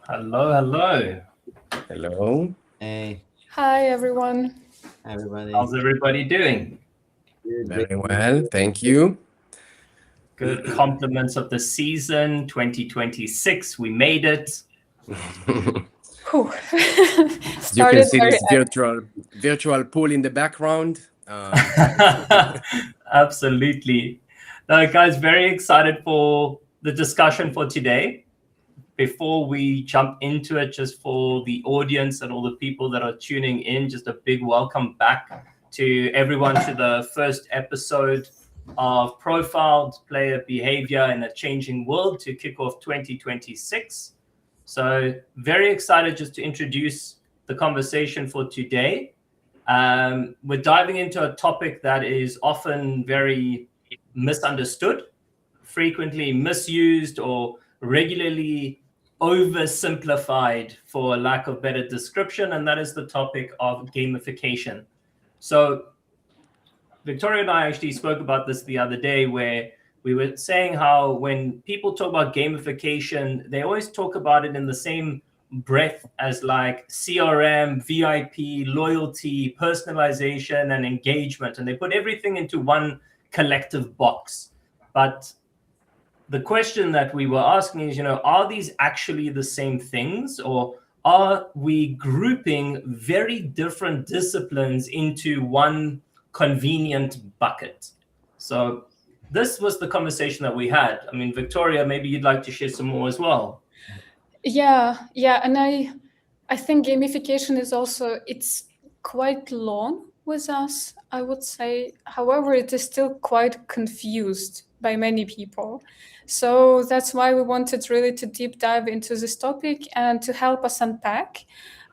Hello, hello. Hello. Hey, Hi, everyone. everybody. How's everybody doing? Very well, thank you. Good compliments of the season 2026. We made it. Whew. You can Started see very this virtual pool in the background. Absolutely. Now, guys, very excited for the discussion for today. Before we jump into it, just for the audience and all the people that are tuning in, just a big welcome back to everyone to the first episode of Profiled Player Behavior in a Changing World to kick off 2026. So, very excited just to introduce the conversation for today. We're diving into a topic that is often very misunderstood, frequently misused, or regularly oversimplified, for lack of better description, and that is the topic of gamification. So Victoria and I actually spoke about this the other day, where we were saying how when people talk about gamification, they always talk about it in the same breath as like CRM, VIP, loyalty, personalization, and engagement. And they put everything into one collective box. But the question that we were asking is, are these actually the same things, or are we grouping very different disciplines into one convenient bucket? So this was the conversation that we had. I mean, Victoria, maybe you'd like to share some more as well. Yeah, and I think gamification is also it's quite long with us, I would say. However, it is still quite confused by many people. So that's why we wanted really to deep dive into this topic and to help us unpack.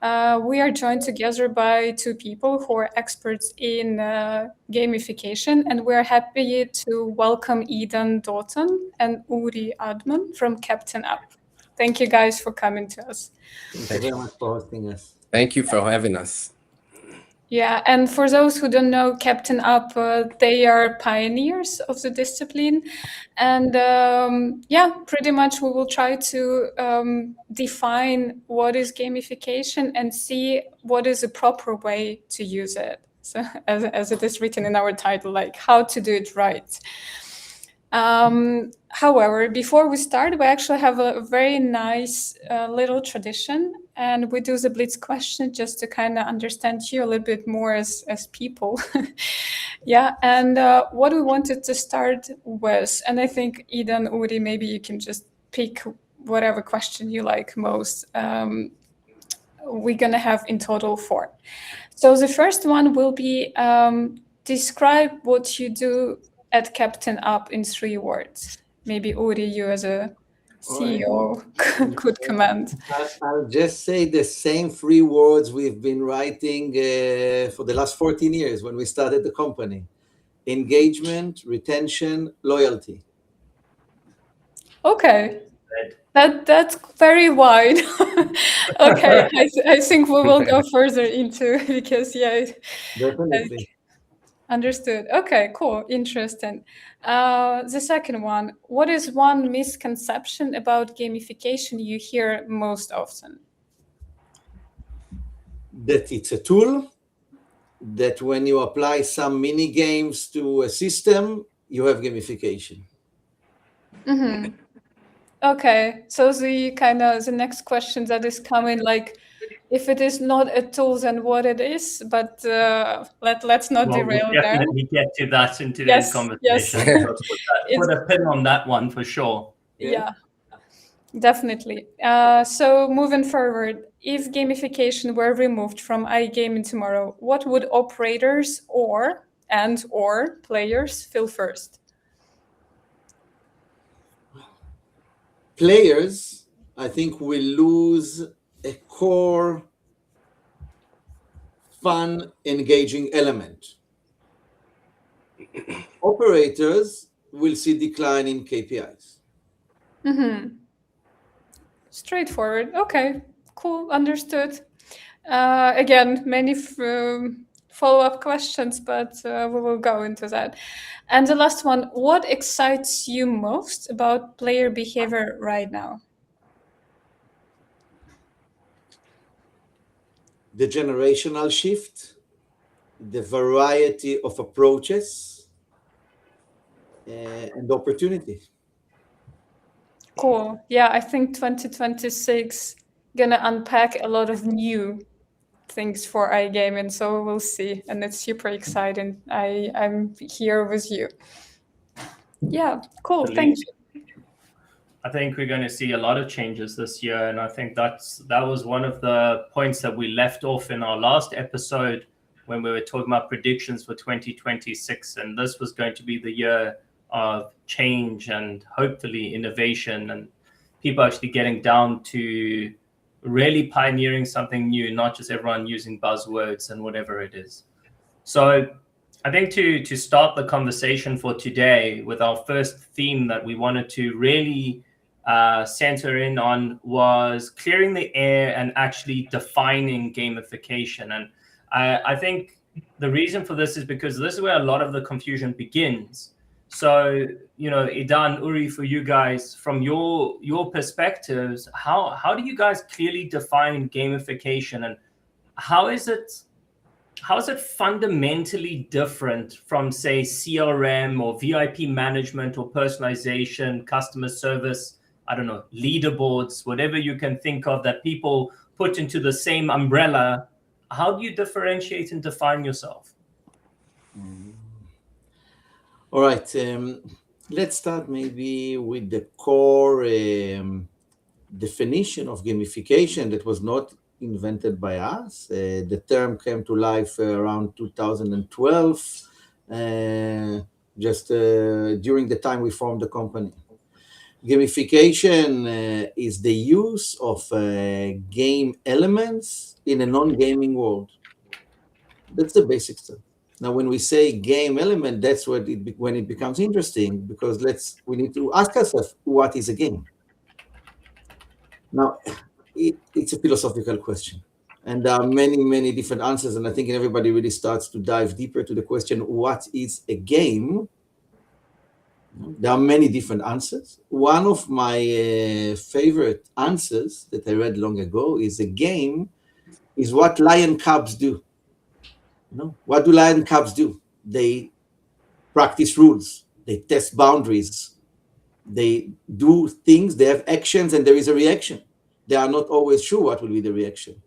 We are joined together by two people who are experts in gamification, and we're happy to welcome Eden Dotan and Uri Admon from Captain Up. Thank you guys for coming to us. Thank you very much for hosting us. Thank you for having us. Yeah, and for those who don't know Captain Up, they are pioneers of the discipline. And pretty much we will try to define what is gamification and see what is a proper way to use it. So as it is written in our title, like how to do it right. However, before we start, we actually have a very nice little tradition, and we do the blitz question just to kind of understand you a little bit more as people. Yeah, and what we wanted to start with, and I think Eden, Uri, maybe you can just pick whatever question you like most. We're gonna have in total 4. So the first one will be describe what you do at Captain Up in 3 words. Maybe Uri, you as a CEO could comment. I'll just say the same 3 words we've been writing for the last 14 years when we started the company: engagement, retention, loyalty. Okay. That's very wide. Okay, I think we will go further into because Definitely. understood. Okay, cool, interesting. The second one, what is one misconception about gamification you hear most often? That it's a tool, that when you apply some mini games to a system, you have gamification. Mm-hmm. Okay, so the next question that is coming, like, if it is not a tool, then what it is? But let's not Well, we'll derail there. definitely get to that in today's Yes, conversation. yes. So put a pin on that one for sure. Yeah, definitely. So moving forward, if gamification were removed from iGaming tomorrow, what would operators or players feel first? Players, I think, will lose a core, fun, engaging element. Operators will see decline in KPIs. Mm-hmm. Straightforward. Okay, cool, understood. Again, many follow-up questions, but we will go into that. And the last one, what excites you most about player behavior right now? the generational shift, the variety of approaches, and opportunity. Cool. Yeah, I think 2026 gonna unpack a lot of new things for iGaming, so we'll see, and it's super exciting. I'm here with you. Yeah, cool. Thank you. I think we're going to see a lot of changes this year, and I think that was one of the points that we left off in our last episode when we were talking about predictions for 2026, and this was going to be the year of change and hopefully innovation and people actually getting down to really pioneering something new, not just everyone using buzzwords and whatever it is. So I think to start the conversation for today with our first theme that we wanted to really center in on was clearing the air and actually defining gamification. And I think the reason for this is because this is where a lot of the confusion begins. So, Idan, Uri, for you guys, from your perspectives, how do you guys clearly define gamification, and how is it fundamentally different from, say, CRM or VIP management or personalization, customer service, I don't know, leaderboards, whatever you can think of that people put into the same umbrella? How do you differentiate and define yourself? All right. Let's start maybe with the core definition of gamification that was not invented by us. The term came to life around 2012, just during the time we formed the company. Gamification is the use of game elements in a non-gaming world. That's the basic stuff. Now, when we say game element, that's when it becomes interesting, because we need to ask ourselves, what is a game? Now, it's a philosophical question, and there are many, many different answers, and I think everybody really starts to dive deeper to the question, what is a game? There are many different answers. One of my favorite answers that I read long ago is, a game is what lion cubs do. What do lion cubs do? They practice rules. They test boundaries. They do things. They have actions, and there is a reaction. They are not always sure what will be the reaction.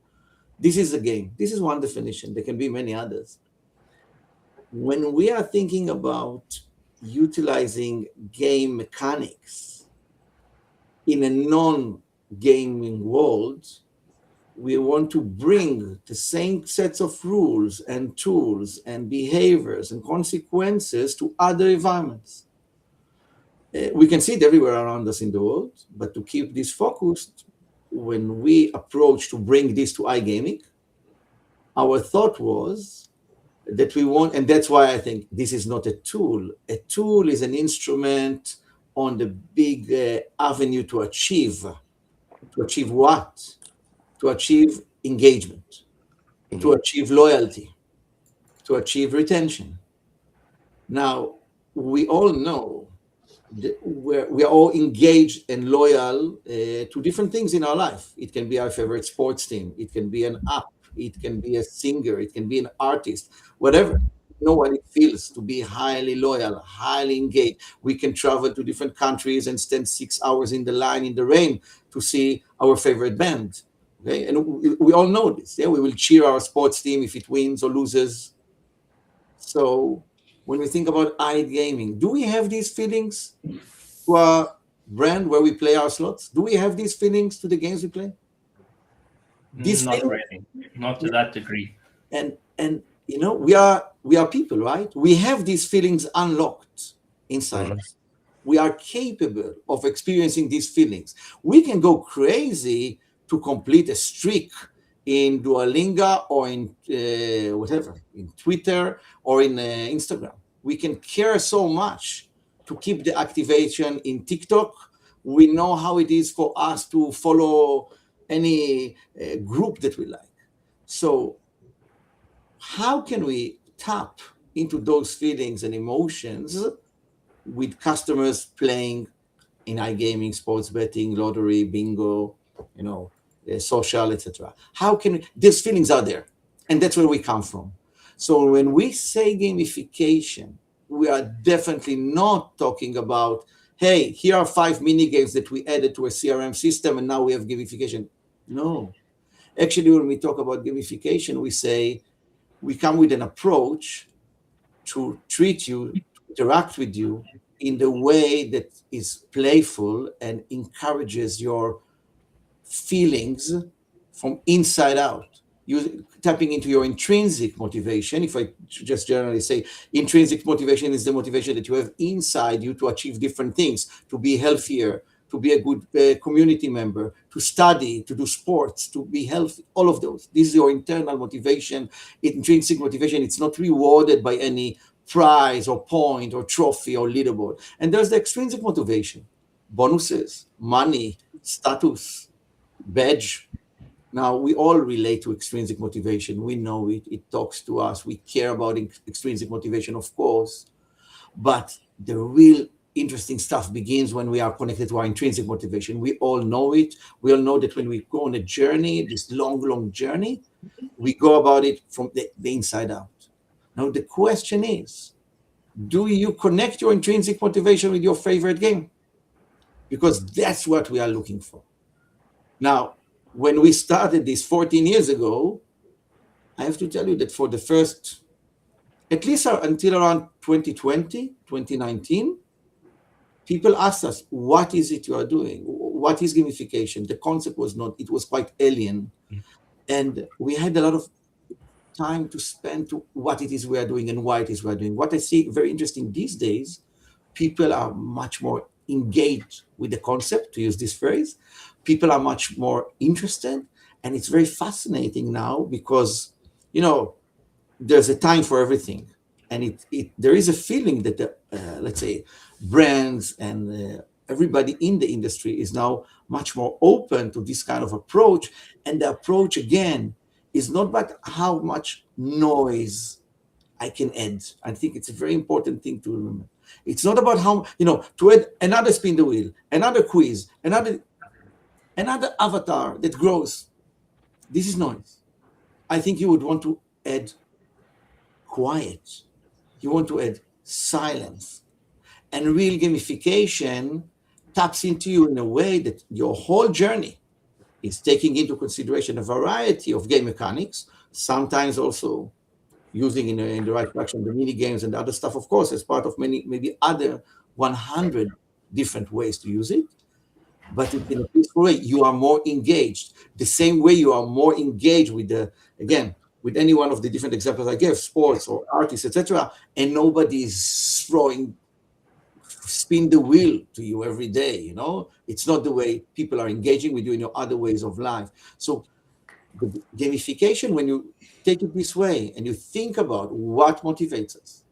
This is a game. This is one definition. There can be many others. When we are thinking about utilizing game mechanics in a non-gaming world, we want to bring the same sets of rules and tools and behaviors and consequences to other environments. We can see it everywhere around us in the world, but to keep this focused, when we approach to bring this to iGaming, our thought was that we want, and that's why I think this is not a tool. A tool is an instrument on the big avenue to achieve. To achieve what? To achieve engagement, to achieve loyalty, to achieve retention. Now, we all know that we are all engaged and loyal to different things in our life. It can be our favorite sports team. It can be an app. It can be a singer. It can be an artist, whatever. You know what it feels to be highly loyal, highly engaged. We can travel to different countries and stand 6 hours in the line in the rain to see our favorite band. Okay, and we all know this. Yeah, we will cheer our sports team if it wins or loses. So when we think about iGaming, do we have these feelings to our brand where we play our slots? Do we have these feelings to the games we play? Not really, not to that degree. And we are people, right? We have these feelings unlocked inside us. We are capable of experiencing these feelings. We can go crazy to complete a streak in Duolingo or in whatever, in Twitter or in Instagram. We can care so much to keep the activation in TikTok. We know how it is for us to follow any group that we like. So how can we tap into those feelings and emotions with customers playing in iGaming, sports betting, lottery, bingo, social, etc. How can these feelings are there, and that's where we come from. So when we say gamification, we are definitely not talking about, hey, here are 5 mini games that we added to a CRM system, and now we have gamification. No, actually, when we talk about gamification, we say we come with an approach to treat you, to interact with you in the way that is playful and encourages your feelings from inside out. You tapping into your intrinsic motivation. If I just generally say intrinsic motivation is the motivation that you have inside you to achieve different things, to be healthier, to be a good community member, to study, to do sports, to be healthy, all of those. This is your internal motivation, intrinsic motivation. It's not rewarded by any prize or point or trophy or leaderboard. And there's the extrinsic motivation, bonuses, money, status, badge. Now, we all relate to extrinsic motivation. We know it. It talks to us. We care about extrinsic motivation, of course. But the real interesting stuff begins when we are connected to our intrinsic motivation. We all know it. We all know that when we go on a journey, this long journey, we go about it from the inside out. Now, the question is, do you connect your intrinsic motivation with your favorite game? Because that's what we are looking for. Now, when we started this 14 years ago, I have to tell you that for the first, at least until around 2020, 2019, people asked us, what is it you are doing? What is gamification? The concept was not, it was quite alien. And we had a lot of time to spend to what it is we are doing and why it is we are doing. What I see very interesting these days, people are much more engaged with the concept, to use this phrase. People are much more interested, and it's very fascinating now because, there's a time for everything, and there is a feeling that let's say brands and everybody in the industry is now much more open to this kind of approach. And the approach, again, is not about how much noise I can add. I think it's a very important thing to remember. It's not about how, to add another spin the wheel, another quiz, another avatar that grows. This is noise. I think you would want to add quiet. You want to add silence. And real gamification taps into you in a way that your whole journey is taking into consideration a variety of game mechanics, sometimes also using in the right fraction the mini games and other stuff, of course, as part of maybe other 100 different ways to use it. But in a peaceful way, you are more engaged. The same way you are more engaged with with any one of the different examples I gave, sports or artists, etc., and nobody is throwing spin the wheel to you every day. It's not the way people are engaging with you in your other ways of life. So the gamification, when you take it this way and you think about what motivates us,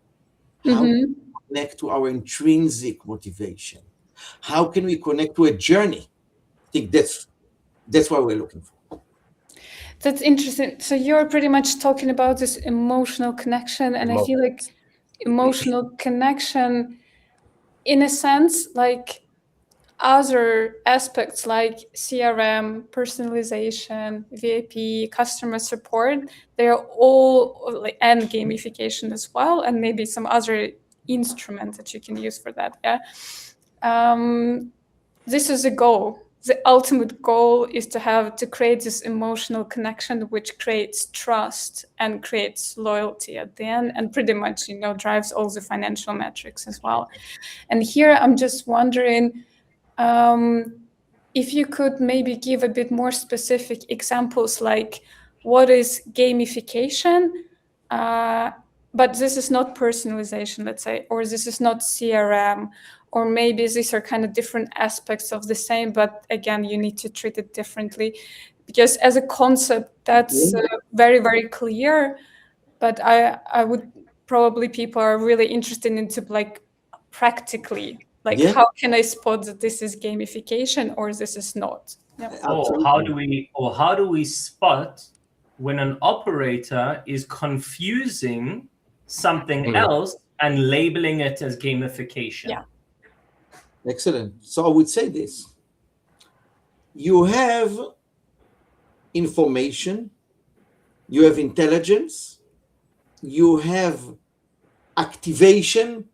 how can we connect to our intrinsic motivation? How can we connect to a journey? I think that's what we're looking for. That's interesting. So you're pretty much talking about this emotional connection, and I feel like emotional connection, in a sense, like other aspects like CRM, personalization, VIP, customer support, they're all, and gamification as well, and maybe some other instrument that you can use for that. This is a goal. The ultimate goal is to create this emotional connection, which creates trust and creates loyalty at the end, and pretty much, drives all the financial metrics as well. And here I'm just wondering, if you could maybe give a bit more specific examples, like what is gamification, but this is not personalization, let's say, or this is not CRM, or maybe these are kind of different aspects of the same, but again, you need to treat it differently. Because as a concept, that's very, very clear, but I would probably, people are really interested into practically, how can I spot that this is gamification or this is not? Or how do we spot when an operator is confusing something else and labeling it as gamification? Yeah. Excellent. So I would say this. You have information, you have intelligence, you have activation,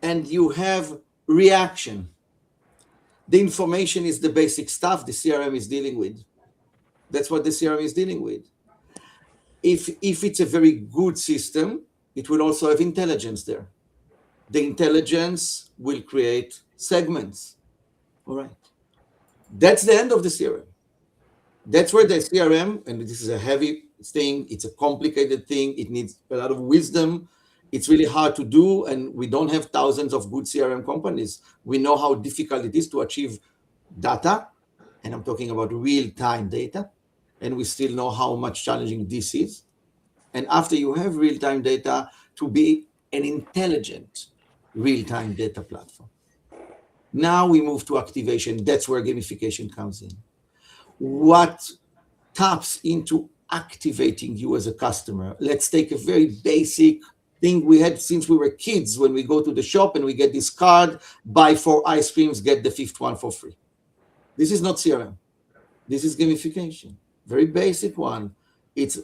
and you have reaction. The information is the basic stuff the CRM is dealing with. That's what the CRM is dealing with. If it's a very good system, it will also have intelligence there. The intelligence will create segments. All right. That's the end of the CRM. That's where the CRM, and this is a heavy thing, it's a complicated thing, it needs a lot of wisdom. It's really hard to do, and we don't have thousands of good CRM companies. We know how difficult it is to achieve data, and I'm talking about real-time data, and we still know how much challenging this is. And after you have real-time data, to be an intelligent real-time data platform. Now we move to activation. That's where gamification comes in. What taps into activating you as a customer? Let's take a very basic thing we had since we were kids, when we go to the shop and we get this card, buy 4 ice creams, get the 5th one for free. This is not CRM. This is gamification. Very basic one. It's,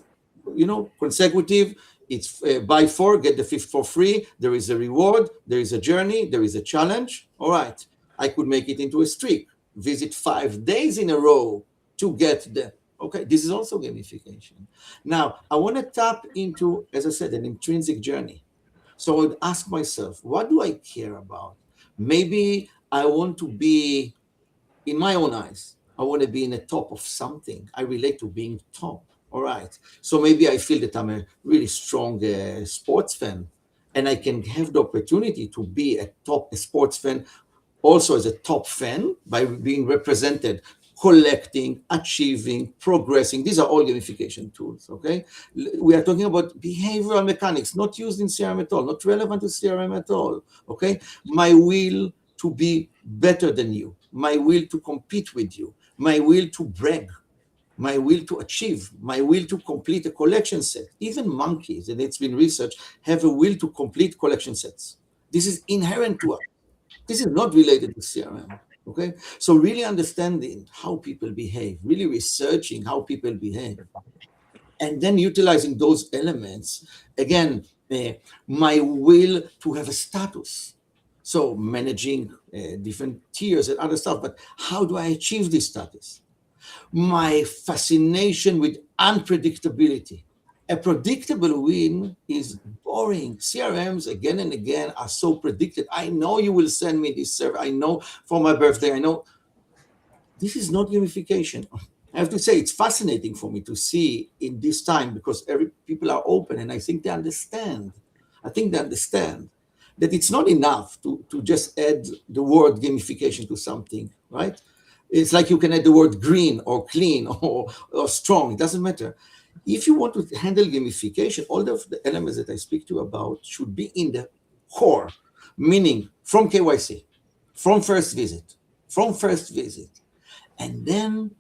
consecutive. It's buy 4, get the 5th for free. There is a reward. There is a journey. There is a challenge. All right. I could make it into a streak. Visit 5 days in a row to get the, okay, this is also gamification. Now, I want to tap into, as I said, an intrinsic journey. So I would ask myself, what do I care about? Maybe I want to be, in my own eyes, I want to be in the top of something. I relate to being top. All right. So maybe I feel that I'm a really strong sports fan, and I can have the opportunity to be a sports fan, also as a top fan, by being represented, collecting, achieving, progressing. These are all gamification tools, okay? We are talking about behavioral mechanics, not used in CRM at all, not relevant to CRM at all, okay? My will to be better than you, my will to compete with you, my will to brag, my will to achieve, my will to complete a collection set. Even monkeys, and it's been researched, have a will to complete collection sets. This is inherent to us. This is not related to CRM, okay? So really understanding how people behave, really researching how people behave, and then utilizing those elements. Again, my will to have a status. So managing different tiers and other stuff, but how do I achieve this status? My fascination with unpredictability. A predictable win is boring. CRMs, again and again, are so predicted. I know you will send me this survey. I know for my birthday, I know. This is not gamification. I have to say, it's fascinating for me to see in this time, because people are open, and I think they understand. I think they understand that it's not enough to just add the word gamification to something, right? It's like you can add the word green or clean or strong. It doesn't matter. If you want to handle gamification, all of the elements that I speak to about should be in the core, meaning from KYC, from first visit. And then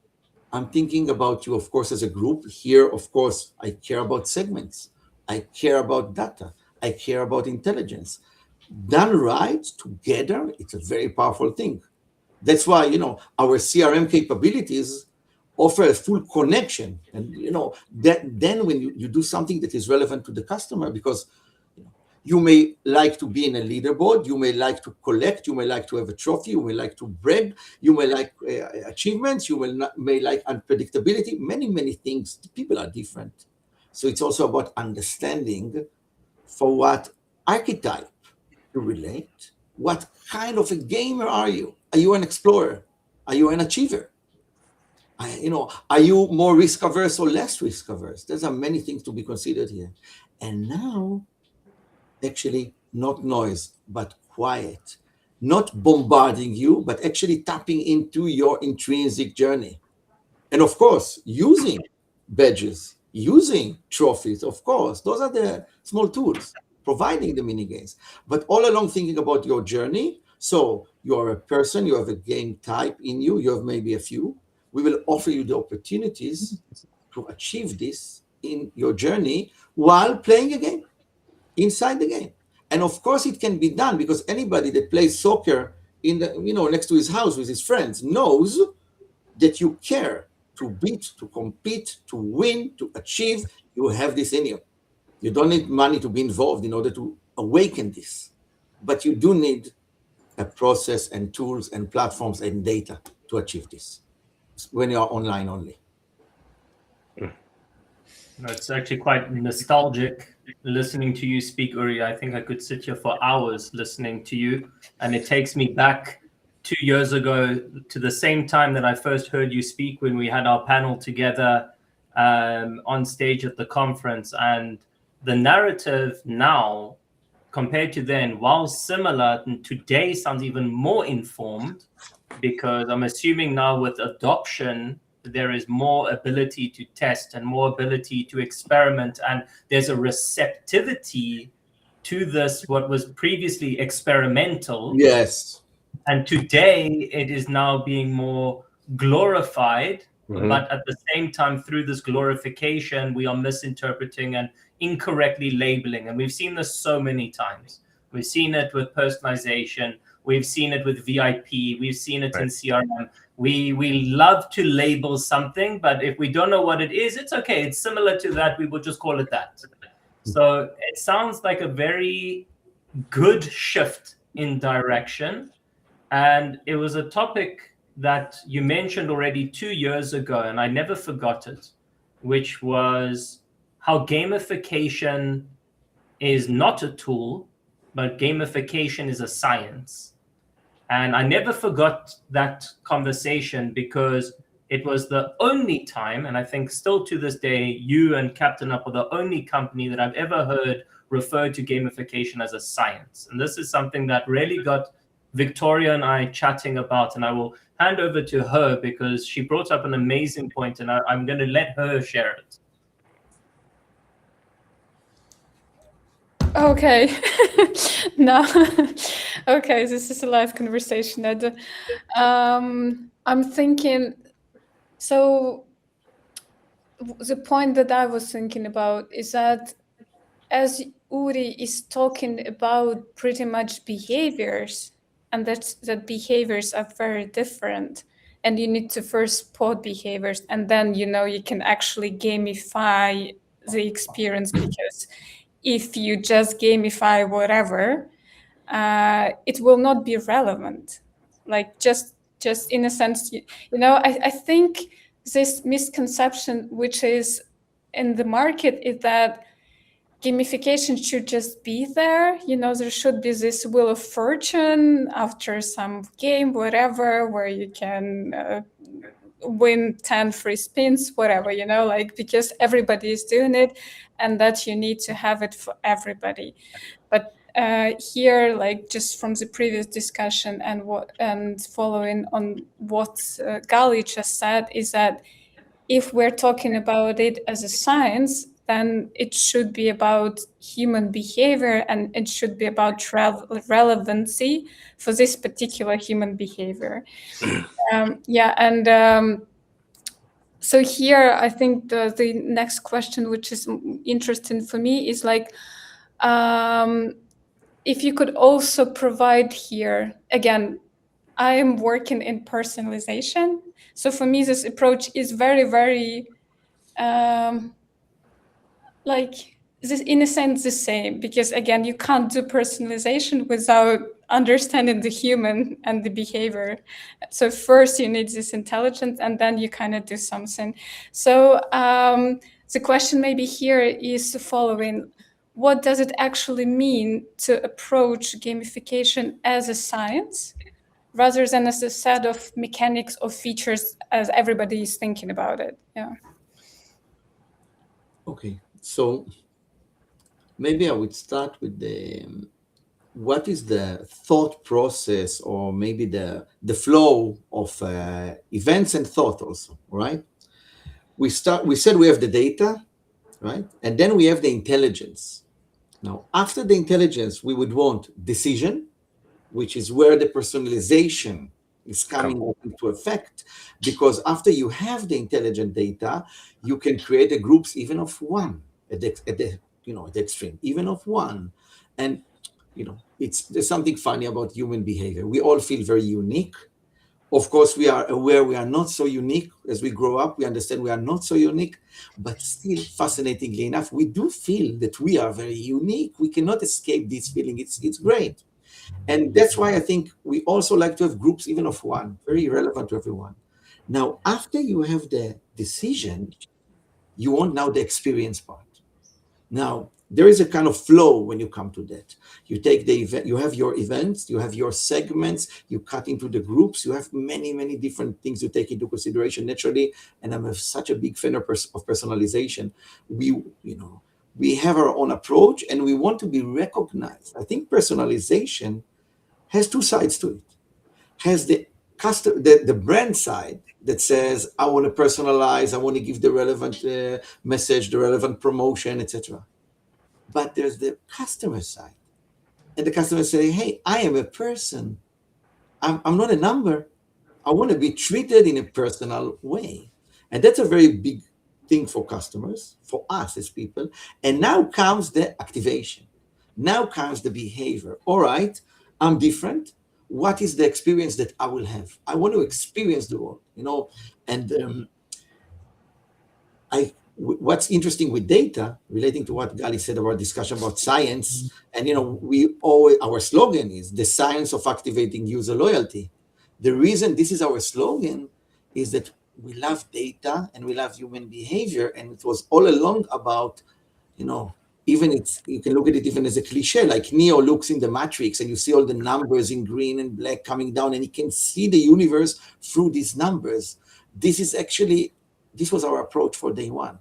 I'm thinking about you, of course, as a group. Here, of course, I care about segments. I care about data. I care about intelligence. Done right, together, it's a very powerful thing. That's why, our CRM capabilities offer a full connection. And, then when you do something that is relevant to the customer, because you may like to be in a leaderboard, you may like to collect, you may like to have a trophy, you may like to brag, you may like achievements, you may like unpredictability, many, many things. People are different. So it's also about understanding for what archetype to relate. What kind of a gamer are you? Are you an explorer? Are you an achiever? Are you more risk averse or less risk averse? There's many things to be considered here. And now, actually, not noise, but quiet. Not bombarding you, but actually tapping into your intrinsic journey. And of course, using badges, using trophies, of course. Those are the small tools, providing the mini games. But all along thinking about your journey. So you're a person, you have a game type in you, you have maybe a few. We will offer you the opportunities to achieve this in your journey while playing a game, inside the game. And of course it can be done, because anybody that plays soccer in the, next to his house with his friends knows that you care to beat, to compete, to win, to achieve. You have this in you. You don't need money to be involved in order to awaken this, but you do need a process and tools and platforms and data to achieve this when you are online only. It's actually quite nostalgic listening to you speak, Uri. I think I could sit here for hours listening to you. And it takes me back 2 years ago to the same time that I first heard you speak when we had our panel together on stage at the conference. And the narrative now, compared to then, while similar, today sounds even more informed, because I'm assuming now with adoption, there is more ability to test and more ability to experiment, and there's a receptivity to this, what was previously experimental. Yes. And today it is now being more glorified, but at the same time, through this glorification, we are misinterpreting and incorrectly labeling. And we've seen this so many times. We've seen it with personalization. We've seen it with VIP. We've seen it in CRM. We love to label something, but if we don't know what it is, it's okay. It's similar to that. We will just call it that. So it sounds like a very good shift in direction. And it was a topic that you mentioned already 2 years ago, and I never forgot it, which was how gamification is not a tool, but gamification is a science. And I never forgot that conversation, because it was the only time, and I think still to this day, you and Captain Up are the only company that I've ever heard refer to gamification as a science. And this is something that really got Victoria and I chatting about, and I will hand over to her because she brought up an amazing point, and I'm going to let her share it. Okay. No. Okay, this is a live conversation. I'm thinking, so the point that I was thinking about is that as Uri is talking about pretty much behaviors, and that behaviors are very different, and you need to first spot behaviors, and then you can actually gamify the experience, because if you just gamify whatever, it will not be relevant. Like just in a sense, I think this misconception which is in the market is that gamification should just be there. There should be this wheel of fortune after some game, whatever, where you can win 10 free spins, whatever, because everybody is doing it, and that you need to have it for everybody. But here, like just from the previous discussion and following on what Gali just said, is that if we're talking about it as a science, then it should be about human behavior, and it should be about relevancy for this particular human behavior. So here, I think the next question, which is interesting for me, is like, if you could also provide here, again, I am working in personalization. So for me, this approach is very, very, this, in a sense, the same, because again, you can't do personalization without understanding the human and the behavior. So first you need this intelligence, and then you kind of do something. So the question maybe here is the following: what does it actually mean to approach gamification as a science rather than as a set of mechanics or features as everybody is thinking about it? Yeah. Okay, so maybe I would start with what is the thought process, or maybe the flow of events and thought also, right? We said we have the data, right? And then we have the intelligence. Now, after the intelligence, we would want decision, which is where the personalization is coming into effect, because after you have the intelligent data, you can create the groups even of one at the extreme, even of one. And there's something funny about human behavior. We all feel very unique. Of course, we are aware we are not so unique. As we grow up, we understand we are not so unique, but still, fascinatingly enough, we do feel that we are very unique. We cannot escape this feeling. It's great. And that's why I think we also like to have groups even of one, very relevant to everyone. Now, after you have the decision, you want now the experience part. Now, there is a kind of flow when you come to that. You take the event, you have your events, you have your segments, you cut into the groups, you have many, many different things to take into consideration naturally. And I'm such a big fan of personalization. We have our own approach and we want to be recognized. I think personalization has two sides to it. Has the brand side that says, I want to personalize, I want to give the relevant message, the relevant promotion, etc. But there's the customer side. And the customer say, hey, I am a person. I'm not a number. I want to be treated in a personal way. And that's a very big thing for customers, for us as people. And now comes the activation. Now comes the behavior. All right, I'm different. What is the experience that I will have? I want to experience the world, and what's interesting with data, relating to what Gali said about discussion about science, and our slogan is the science of activating user loyalty. The reason this is our slogan is that we love data and we love human behavior, and it was all along about, even you can look at it even as a cliche, like Neo looks in the Matrix and you see all the numbers in green and black coming down, and he can see the universe through these numbers. This was our approach for day one.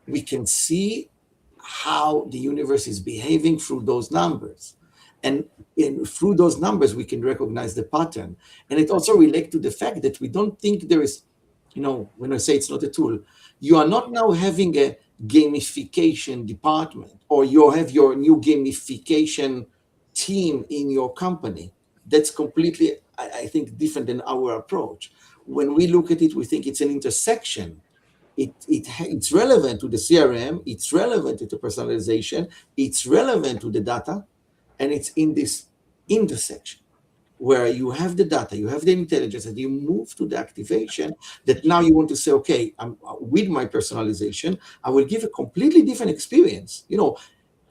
We can see how the universe is behaving through those numbers. And through those numbers, we can recognize the pattern. And it also relates to the fact that we don't think there is, when I say it's not a tool, you are not now having a gamification department, or you have your new gamification team in your company. That's completely, I think, different than our approach. When we look at it, we think it's an intersection. It's relevant to the CRM, it's relevant to the personalization, it's relevant to the data, and it's in this intersection where you have the data, you have the intelligence, and you move to the activation that now you want to say, okay, with my personalization, I will give a completely different experience.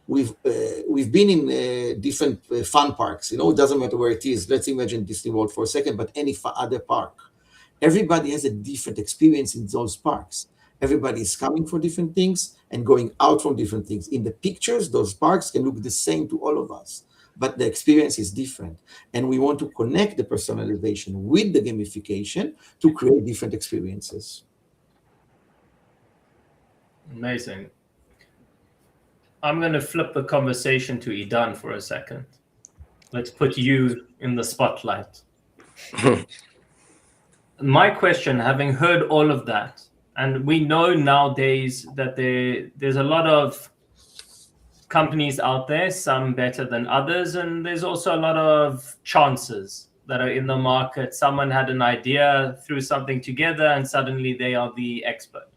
We've been in different fun parks. It doesn't matter where it is. Let's imagine Disney World for a second, but any other park. Everybody has a different experience in those parks. Everybody is coming for different things and going out from different things. In the pictures, those parks can look the same to all of us, but the experience is different. And we want to connect the personalization with the gamification to create different experiences. Amazing. I'm going to flip the conversation to Idan for a second. Let's put you in the spotlight. My question, having heard all of that, and we know nowadays that there's a lot of companies out there, some better than others, and there's also a lot of chances that are in the market. Someone had an idea, threw something together, and suddenly they are the expert.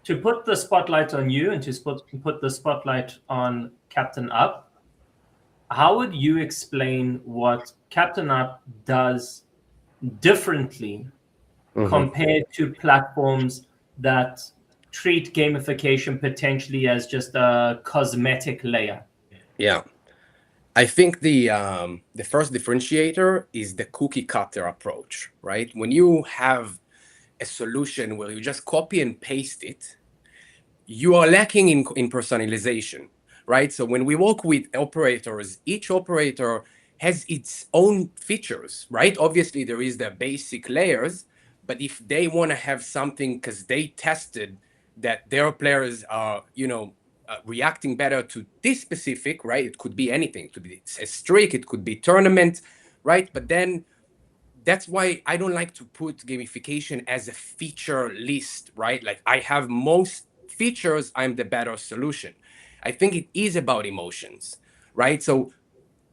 To put the spotlight on you and to put the spotlight on Captain Up, how would you explain what Captain Up does differently compared to platforms that treat gamification potentially as just a cosmetic layer? Yeah. I think the first differentiator is the cookie cutter approach, right? When you have a solution where you just copy and paste it, you are lacking in personalization, right? So when we work with operators, each operator has its own features, right? Obviously, there is the basic layers, but if they want to have something because they tested that their players are, reacting better to this specific, right? It could be anything. It could be a streak, it could be tournament, right? But then that's why I don't like to put gamification as a feature list, right? Like I have most features, I'm the better solution. I think it is about emotions, right? So,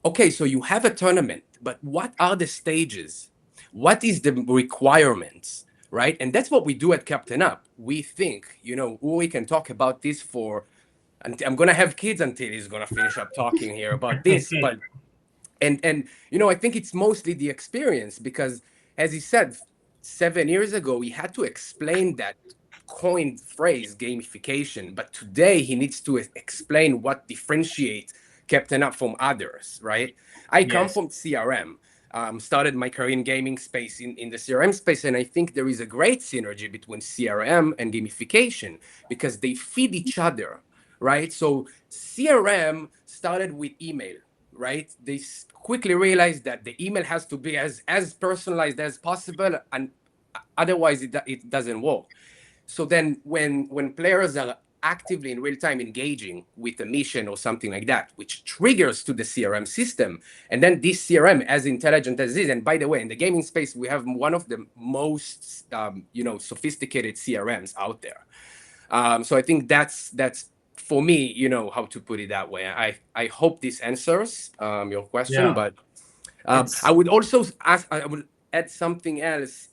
okay, so you have a tournament, but what are the stages? What is the requirements, right? And that's what we do at Captain Up. We think, we can talk about this and I'm going to have kids until he's going to finish up talking here about this, but And I think it's mostly the experience, because as he said, 7 years ago he had to explain that coined phrase gamification, but today he needs to explain what differentiates Captain Up from others, right? I come from CRM, started my career in gaming space, in the CRM space, and I think there is a great synergy between CRM and gamification because they feed each other, right? So CRM started with email, right? They quickly realized that the email has to be as personalized as possible, and otherwise it doesn't work. So then when players are actively in real time engaging with a mission or something like that, which triggers to the CRM system, and then this CRM, as intelligent as it is, and by the way, in the gaming space, we have one of the most sophisticated CRMs out there. So I think that's for me, how to put it that way. I hope this answers your question, but I would also I would add something else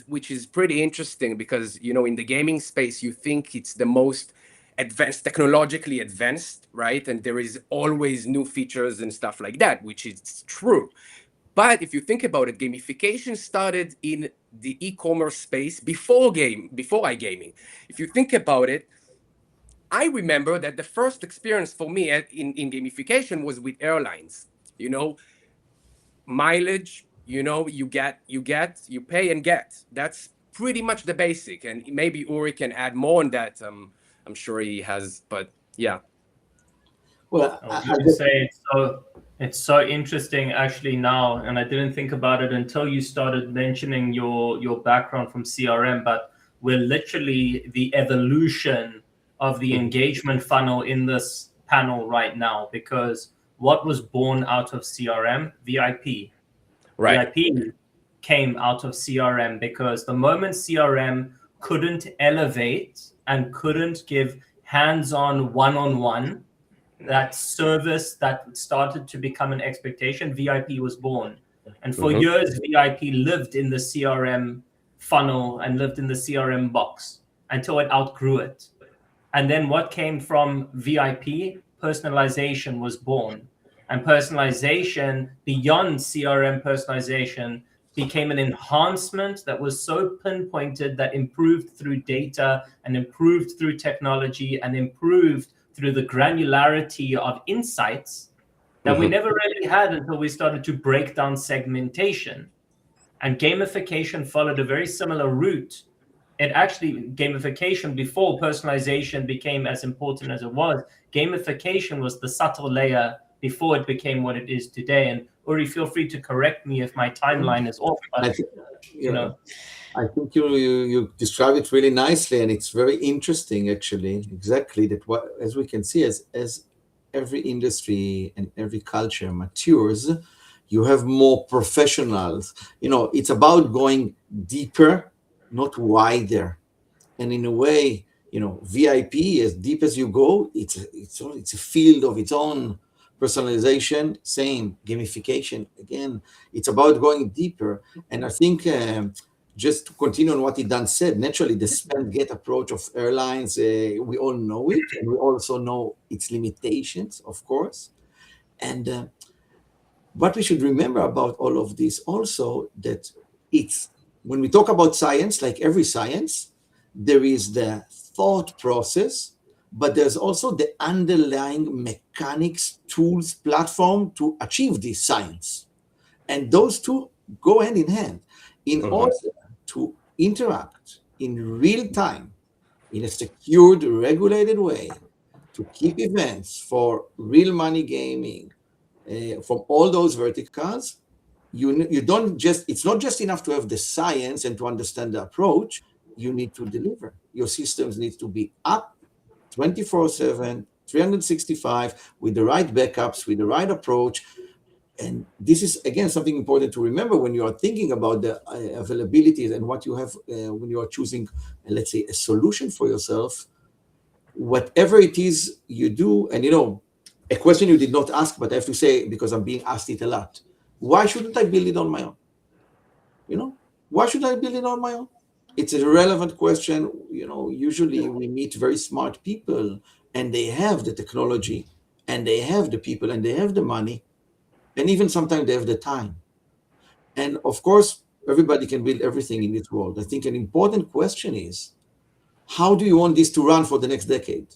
which is pretty interesting, because in the gaming space you think it's the most advanced, technologically advanced, right? And there is always new features and stuff like that, which is true. But if you think about it, gamification started in the e-commerce space before iGaming. If you think about it, I remember that the first experience for me in gamification was with airlines. Mileage, you pay and get. That's pretty much the basic. And maybe Uri can add more on that. I'm sure he has, but yeah. Well, I was going to say it's so interesting actually now, and I didn't think about it until you started mentioning your background from CRM, but we're literally the evolution of the engagement funnel in this panel right now, because what was born out of CRM? VIP. Right. VIP came out of CRM because the moment CRM couldn't elevate and couldn't give hands-on one-on-one, that service that started to become an expectation, VIP was born. And for years, VIP lived in the CRM funnel and lived in the CRM box until it outgrew it. And then what came from VIP? Personalization was born. And personalization, beyond CRM personalization, became an enhancement that was so pinpointed that improved through data and improved through technology and improved through the granularity of insights that we never really had until we started to break down segmentation. And gamification followed a very similar route. Gamification before personalization became as important as it was, gamification was the subtle layer before it became what it is today. And Uri, feel free to correct me if my timeline is off. But, I think you describe it really nicely, and it's very interesting, actually. Exactly that. As we can see, as every industry and every culture matures, you have more professionals. It's about going deeper, not wider. And in a way, VIP, as deep as you go, it's a field of its own. Personalization, same. Gamification, again, it's about going deeper. And I think just to continue on what Idan said, naturally, the spend-get approach of airlines, we all know it, and we also know its limitations, of course. And what we should remember about all of this also, that when we talk about science, like every science, there is the thought process, but there's also the underlying mechanics, tools, platform to achieve this science. And those two go hand in hand. In order to interact in real time, in a secured, regulated way, to keep events for real money gaming, from all those verticals, it's not just enough to have the science and to understand the approach, you need to deliver. Your systems need to be up 24/7, 365, with the right backups, with the right approach. And this is, again, something important to remember when you are thinking about the availabilities and what you have when you are choosing, let's say, a solution for yourself. Whatever it is you do, and a question you did not ask, but I have to say, because I'm being asked it a lot, why shouldn't I build it on my own? Why should I build it on my own? It's a relevant question. Usually we meet very smart people, and they have the technology, and they have the people, and they have the money. and even sometimes they have the time. And of course, everybody can build everything in this world. I think an important question is, how do you want this to run for the next decade?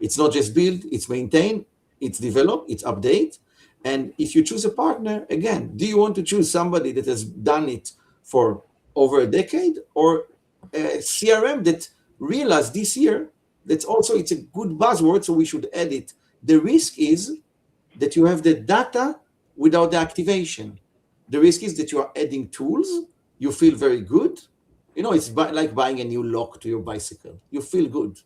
It's not just build, it's maintain, it's develop, it's update. And if you choose a partner, again, do you want to choose somebody that has done it for over a decade, or a CRM that realized this year that also it's a good buzzword, so we should add it? The risk is that you have the data without the activation. The risk is that you are adding tools, you feel very good. It's like buying a new lock to your bicycle. You feel good.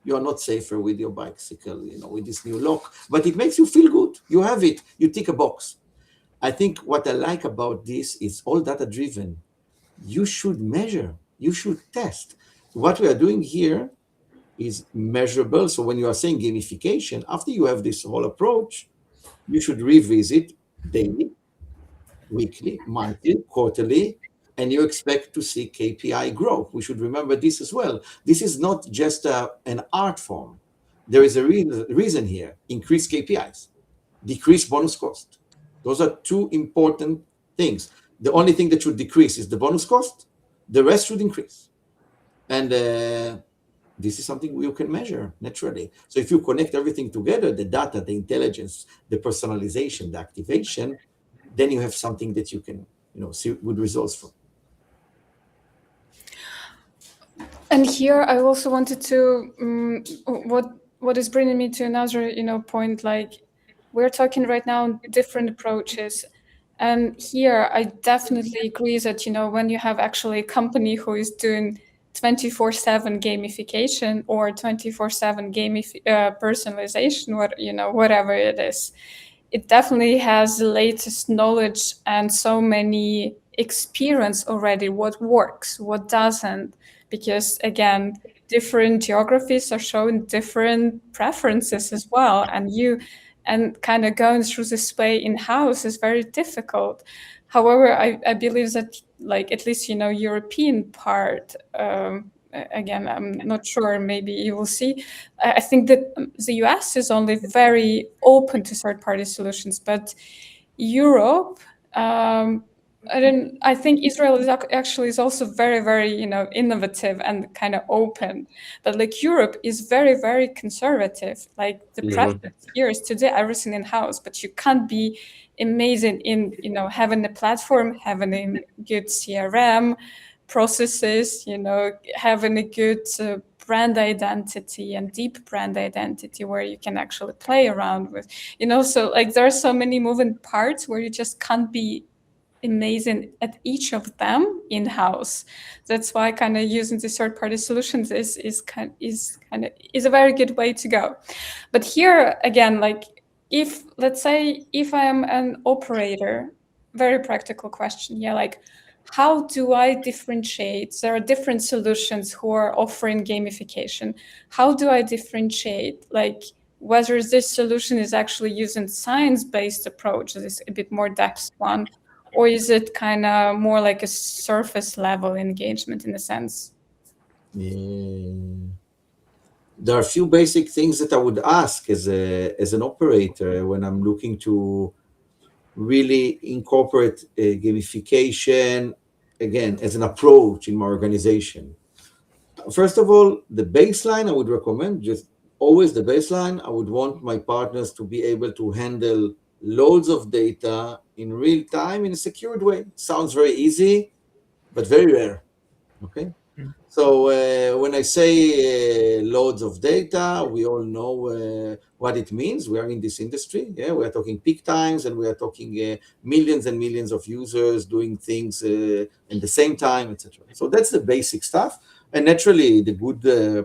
You are not safer with your bicycle, with this new lock, but it makes you feel good. You have it, you tick a box. I think what I like about this is all data driven. You should measure, you should test. What we are doing here is measurable. So when you are saying gamification, after you have this whole approach, you should revisit daily, weekly, monthly, quarterly, and you expect to see KPI growth. We should remember this as well. This is not just an art form. There is a reason here. Increase KPIs, decrease bonus cost. Those are two important things. The only thing that should decrease is the bonus cost. The rest should increase. And this is something you can measure naturally. So if you connect everything together, the data, the intelligence, the personalization, the activation, then you have something that you can see good results from. And here I also wanted to what is bringing me to another point, like we're talking right now different approaches, and here I definitely agree that when you have actually a company who is doing 24/7 gamification or 24/7 personalization, whatever it is, it definitely has the latest knowledge and so many experience already, what works, what doesn't, because again, different geographies are showing different preferences as well, and kind of going through this way in-house is very difficult. However, I believe that, like, at least European part, again, I'm not sure, maybe you will see. I think that the US is only very open to third-party solutions, but Europe, I think Israel is also very, very, innovative and kind of open. But like Europe is very, very conservative. Like the preference here is to do everything in-house, but you can't be amazing in, having a platform, having a good CRM, processes, having a good brand identity and deep brand identity where you can actually play around with, so like there are so many moving parts where you just can't be amazing at each of them in-house. That's why kind of using the third-party solutions is a very good way to go. But here again, like let's say if I am an operator, very practical question, like how do I differentiate? There are different solutions who are offering gamification. How do I differentiate, like, whether this solution is actually using science-based approach, this a bit more depth one, or is it kind of more like a surface level engagement in a sense? There are a few basic things that I would ask as an operator when I'm looking to really incorporate gamification, again, as an approach in my organization. First of all, the baseline I would recommend, just always the baseline, I would want my partners to be able to handle loads of data in real time in a secured way. Sounds very easy, but very rare, okay? So when I say loads of data, we all know what it means. We are in this industry. Yeah, we are talking peak times, and we are talking millions and millions of users doing things at the same time, etc. So that's the basic stuff. And naturally, the good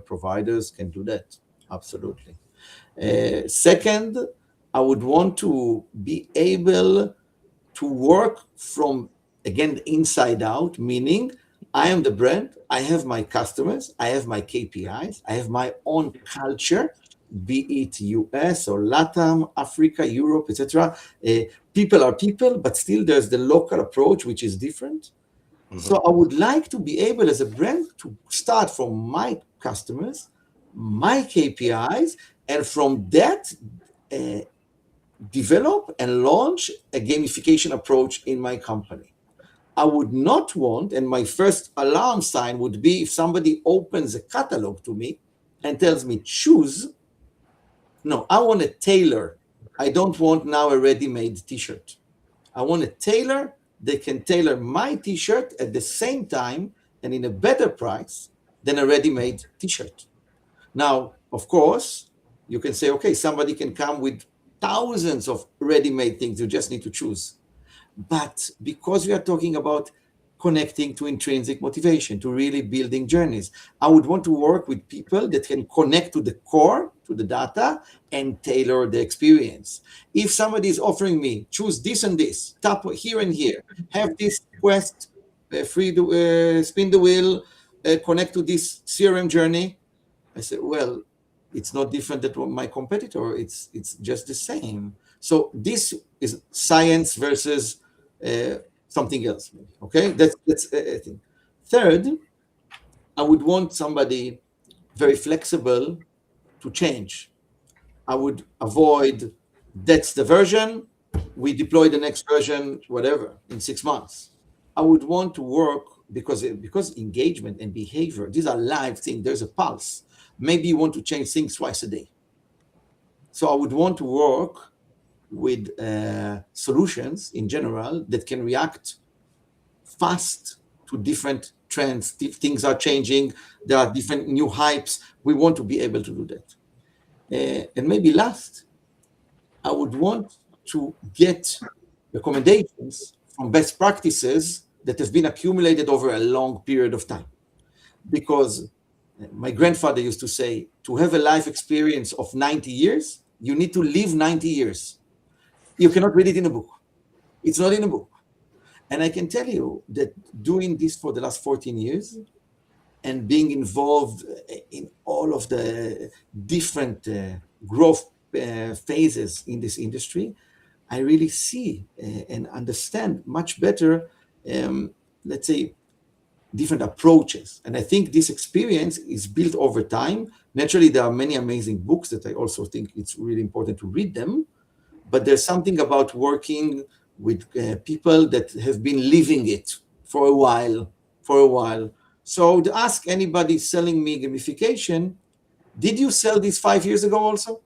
providers can do that. Absolutely. Second, I would want to be able to work from, again, the inside out, meaning I am the brand, I have my customers, I have my KPIs, I have my own culture, be it US or LATAM, Africa, Europe, etc. People are people, but still there's the local approach, which is different. Mm-hmm. So I would like to be able as a brand to start from my customers, my KPIs, and from that develop and launch a gamification approach in my company. I would not want, and my first alarm sign would be if somebody opens a catalog to me and tells me choose. No, I want a tailor. I don't want now a ready-made t-shirt. I want a tailor that can tailor my t-shirt at the same time and in a better price than a ready-made t-shirt. Now, of course, you can say, okay, somebody can come with thousands of ready-made things. You just need to choose. But because we are talking about connecting to intrinsic motivation, to really building journeys, I would want to work with people that can connect to the core, to the data, and tailor the experience. If somebody is offering me, choose this and this, tap here and here, have this quest, spin the wheel, connect to this CRM journey, I said, well, it's not different than my competitor. It's just the same. So this is science versus something else. Okay, that's a thing. Third, I would want somebody very flexible to change. I would avoid that's the version, we deploy the next version, whatever, in 6 months. I would want to work because engagement and behavior, these are live things. There's a pulse. Maybe you want to change things twice a day. So I would want to work with solutions in general that can react fast to different trends. Things are changing. There are different new hypes. We want to be able to do that. And maybe last, I would want to get recommendations from best practices that have been accumulated over a long period of time. Because my grandfather used to say, to have a life experience of 90 years, you need to live 90 years. You cannot read it in a book. It's not in a book. And I can tell you that doing this for the last 14 years and being involved in all of the different growth phases in this industry, I really see and understand much better, let's say, different approaches. And I think this experience is built over time. Naturally, there are many amazing books that I also think it's really important to read them, but there's something about working with people that have been living it for a while. So to ask anybody selling me gamification, did you sell this 5 years ago also?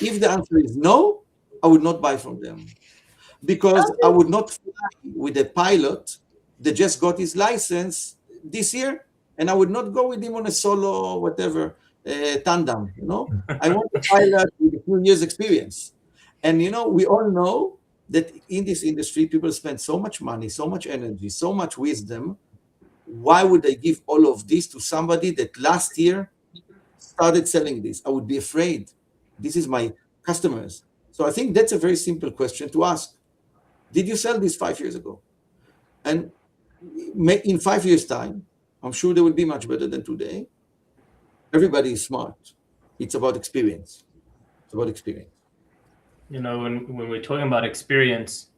If the answer is no, I would not buy from them, because I would not fly with a pilot that just got his license this year, and I would not go with him on a solo, whatever, tandem, I want a pilot with a few years experience. And, we all know that in this industry, people spend so much money, so much energy, so much wisdom. Why would I give all of this to somebody that last year started selling this? I would be afraid. This is my customers. So I think that's a very simple question to ask. Did you sell this 5 years ago? And in 5 years' time, I'm sure they will be much better than today. Everybody is smart. It's about experience. It's about experience. When we're talking about experience,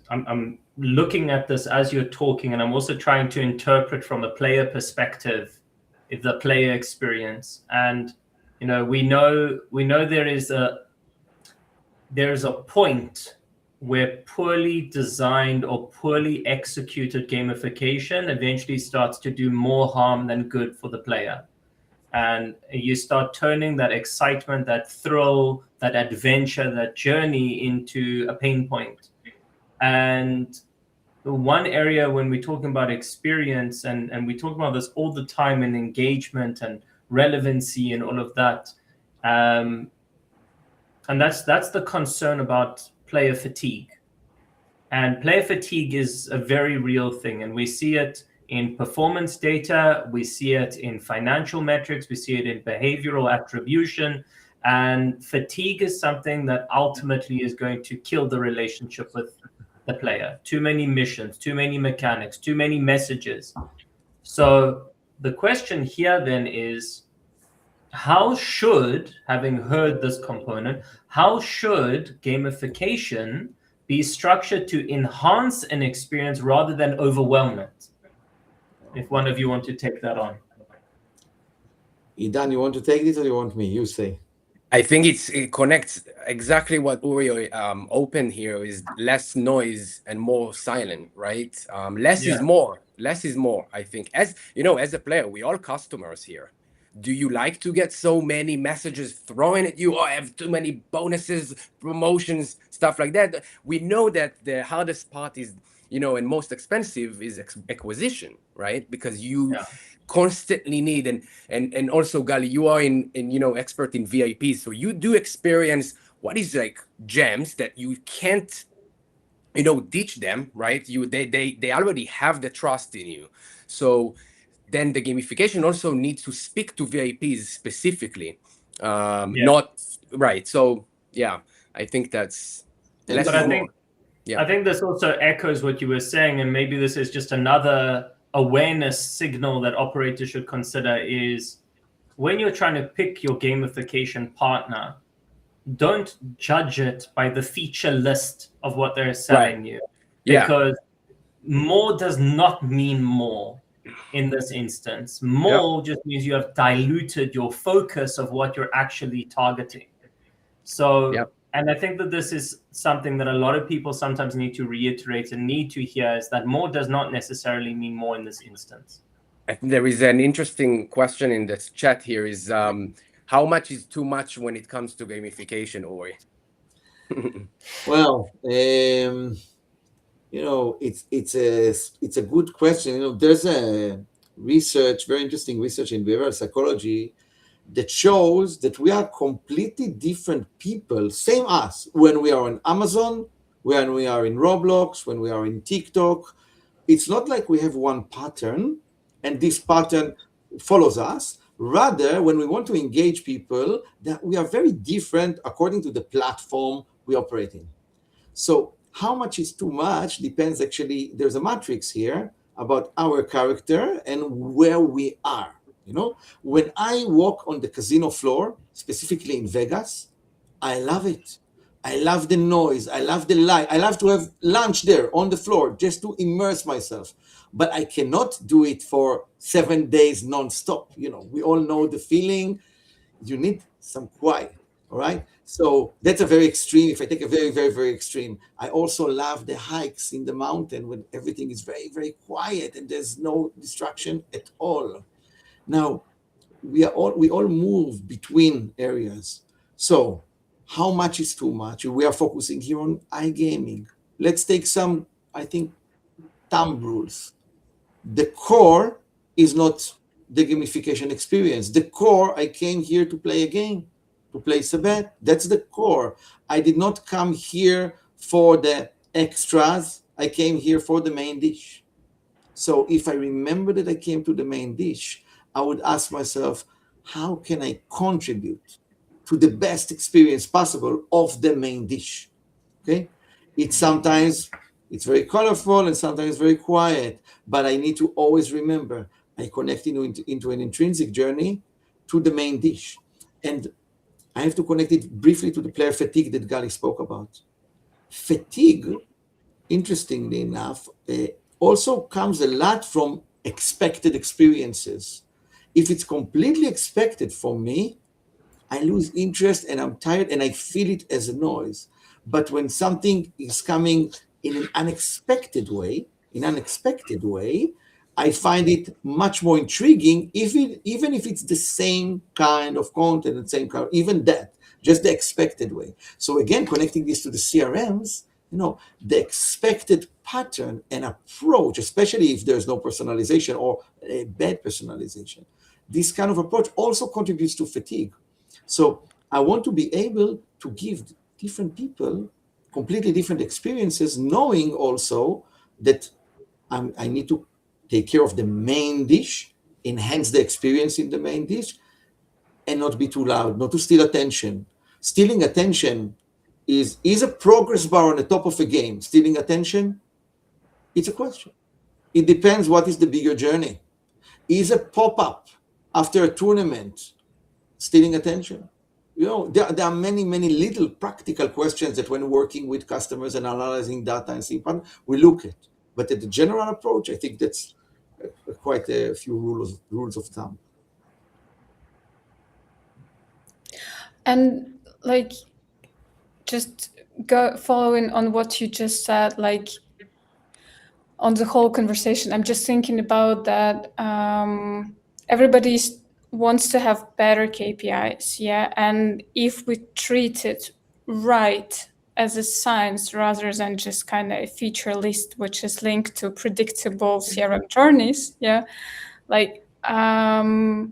I'm looking at this as you're talking, and I'm also trying to interpret from a player perspective, the player experience. And we know there is a point where poorly designed or poorly executed gamification eventually starts to do more harm than good for the player. And you start turning that excitement, that thrill, that adventure, that journey into a pain point. And the one area when we're talking about experience, and we talk about this all the time in engagement and relevancy and all of that, and that's the concern about player fatigue. And player fatigue is a very real thing, and we see it in performance data, we see it in financial metrics, we see it in behavioral attribution, and fatigue is something that ultimately is going to kill the relationship with the player. Too many missions, too many mechanics, too many messages. So the question here then is, how should, having heard this component, how should gamification be structured to enhance an experience rather than overwhelm it? If one of you want to take that on. Idan, you want to take this or you want me? You say. I think it connects exactly what Uri opened here is less noise and more silent, right? Less is more. Less is more. I think as you know, as a player, we all customers here. Do you like to get so many messages thrown at you? Oh, I have too many bonuses, promotions, stuff like that. We know that the hardest part is, you know, and most expensive is acquisition, right? Because you constantly need and also Gali, you are in you know expert in VIPs, so you do experience what is like gems that you can't you know teach them, right? They already have the trust in you. So then the gamification also needs to speak to VIPs specifically, not right. So yeah, I think that's less But is I more. think I think this also echoes what you were saying, and maybe this is just another awareness signal that operators should consider is when you're trying to pick your gamification partner, don't judge it by the feature list of what they're selling you. Yeah. Because more does not mean more in this instance. More just means you have diluted your focus of what you're actually targeting. So, and I think that this is something that a lot of people sometimes need to reiterate and need to hear is that more does not necessarily mean more in this instance. I think there is an interesting question in this chat here is how much is too much when it comes to gamification, Ori? Well, you know, it's a good question. You know, there's a research, very interesting research in behavioral psychology that shows that we are completely different people, same us, when we are on Amazon, when we are in Roblox, when we are in TikTok. It's not like we have one pattern and this pattern follows us. Rather, when we want to engage people, that we are very different according to the platform we operate in. So how much is too much depends, actually, there's a matrix here about our character and where we are. You know, when I walk on the casino floor, specifically in Vegas, I love it. I love the noise. I love the light. I love to have lunch there on the floor just to immerse myself. But I cannot do it for 7 days nonstop. You know, we all know the feeling. You need some quiet. All right. So that's a very extreme. If I take a very, very, very extreme, I also love the hikes in the mountain when everything is very, very quiet and there's no distraction at all. Now, we all move between areas. So how much is too much? We are focusing here on iGaming. Let's take some, I think, thumb rules. The core is not the gamification experience. The core, I came here to play a game, to place a bet. That's the core. I did not come here for the extras. I came here for the main dish. So if I remember that I came to the main dish, I would ask myself, how can I contribute to the best experience possible of the main dish? Okay, it's very colorful and sometimes very quiet, but I need to always remember I connect into an intrinsic journey to the main dish. And I have to connect it briefly to the player fatigue that Gali spoke about. Fatigue, interestingly enough, also comes a lot from expected experiences. If it's completely expected from me, I lose interest and I'm tired and I feel it as a noise. But when something is coming in an unexpected way, I find it much more intriguing, even if it's the same kind of content and same kind, even that, just the expected way. So again, connecting this to the CRMs, you know, the expected pattern and approach, especially if there's no personalization or a bad personalization, this kind of approach also contributes to fatigue. So I want to be able to give different people completely different experiences, knowing also that I need to take care of the main dish, enhance the experience in the main dish, and not be too loud, not to steal attention. Stealing attention is a progress bar on the top of a game. Stealing attention, it's a question. It depends what is the bigger journey. Is a pop-up after a tournament stealing attention? You know, there are many, many little practical questions that when working with customers and analyzing data and seeing pattern, we look at. But at the general approach, I think that's quite a few rules of thumb. And like, just following on what you just said, like on the whole conversation, I'm just thinking about that. Everybody wants to have better KPIs, yeah. And if we treat it right as a science rather than just kind of a feature list, which is linked to predictable CRM journeys, yeah. Like, I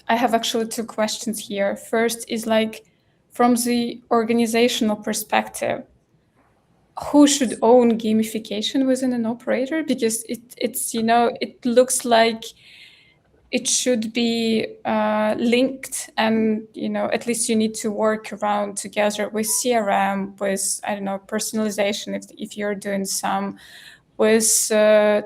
have actually two questions here. First is like, from the organizational perspective, who should own gamification within an operator? Because it's it looks like it should be linked, and at least you need to work around together with CRM, with, I don't know, personalization if you're doing some, with